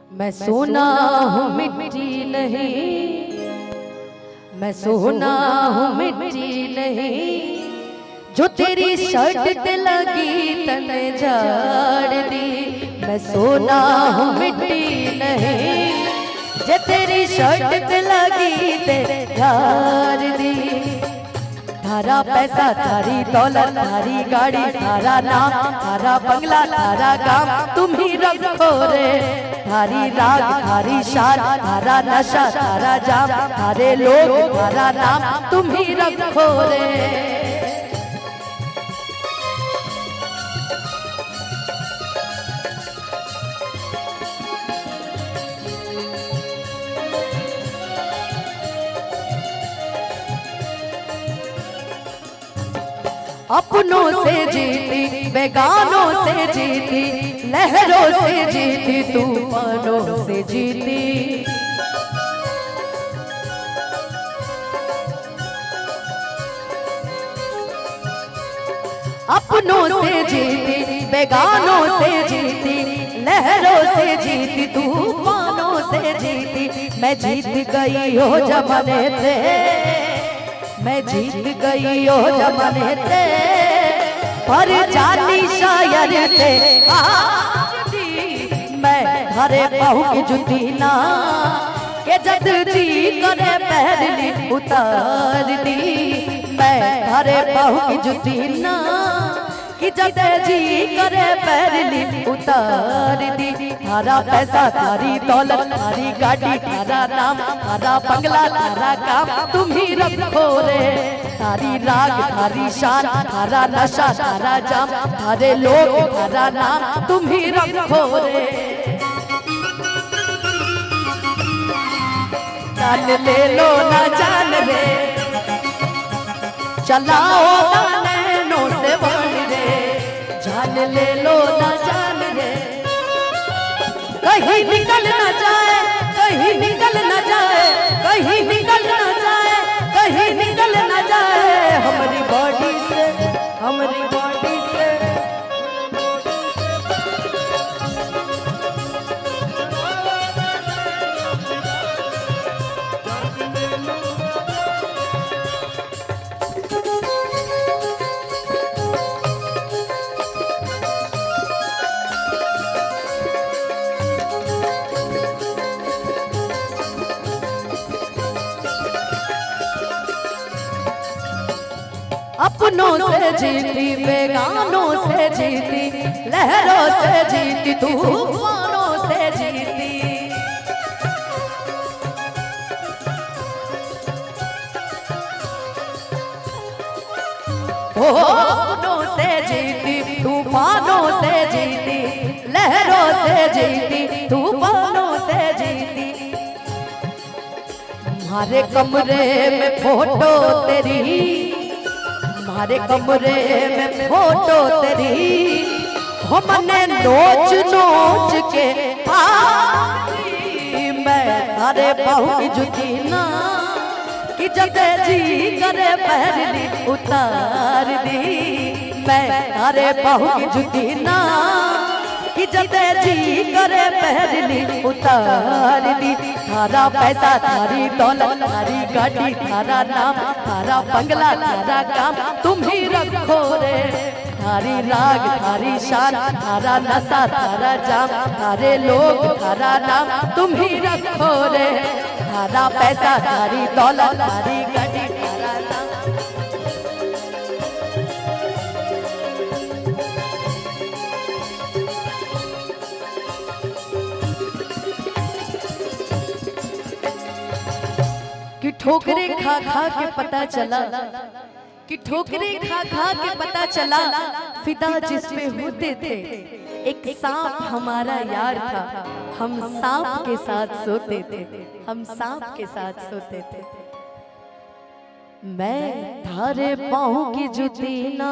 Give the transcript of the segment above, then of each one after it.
मैं सोना हूँ मिट्टी नहीं, मैं सोना हूँ मिट्टी नहीं, जो तेरी शर्ट ते लगी तने झाड़ दी। मैं सोना हूँ मिट्टी नहीं, जो तेरी शर्ट ते लगी ते झाड़ दी। थारा पैसा थारी दौलत थारी गाड़ी थारा नाम थारा बंगला थारा काम तुम ही रखो रे। थारी राग थारी शान थारा नशा थारा जाम थारे लोग थारा नाम तुम ही रखो रे। अपनों से जीती बेगानों से जीती, लहरों से जीती तूफानों से जीती। अपनों से जीती बेगानों से जीती, लहरों से जीती तूफानों से जीती। मैं जीत गई हो जमाने से, मैं जीत गई हो जमाने से, पर जानी शायर थे मैं हरे बहू की जुती ना के जद जी करे पहली उतार दी। मैं हरे बहू की जुती ना कि जद जी करे पहली उतार दी। थारा पैसा थारी दौलत थारी गाड़ी थारा नाम थारा बंगला थारा काम तुम ही रखो रे। थारी राग थारी शान थारा नशा थारा जाम थारे लोग थारा नाम तुम ही रखो रे। जान ले लो ना जान रे, चलाओ ना नैनों से बाण रे। जान ले लो ना जान रे, कहीं निकल ना जाए कहीं निकल ना जाए कहीं निकल ना जाए कहीं निकल ना जाए हमारी बॉडी से हमारी बॉडी से। अपनों से जीती बेगानों से जीती, लहरों से जीती तूफानों से जीती। अपनों से जीती तूफानों से जीती, लहरों से जीती तूफानों से जीती। तुम्हारे कमरे में फोटो तेरी, हमारे कमरे में फोटो तेरी, हमने नोच नोच के मैं थारे बहू की जुती ना कि जब जी करे पहली उतार दी। मैं थारे बहू की जुती ना कि जब जी करे पहली उतार दी। थारा पैसा थारी दौलत थारी गाड़ी थारा नाम थारा बंगला थारा काम तुम ही रखो रे। थारी राग थारी शान थारा नशा थारा जाम थारे लोग थारा नाम तुम ही रखो रे। थारा पैसा थारी दौलत थारी गाड़ी थारा नाम। कि ठोकरे खा खा के पता चला, कि ठोकरे खा खा के पता चला, फिदा जिस पे होते थे एक सांप हमारा यार था। हम सांप के साथ सोते थे, हम सांप के साथ सोते थे। मैं थारे पाँव की जुती ना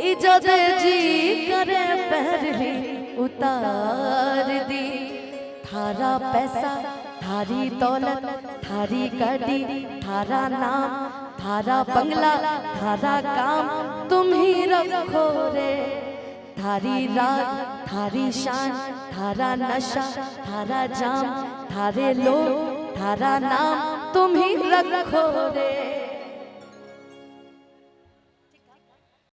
इजाजत जी करे पहली उतार दी। थारा पैसा थारी दौलत थारी गाड़ी थारा नाम थारा बंगला थारा काम तुम ही रखो रे। थारी रात थारी शान, थारा नशा, थारा जाम, थारे लोग, थारा नाम तुम ही रखो रे।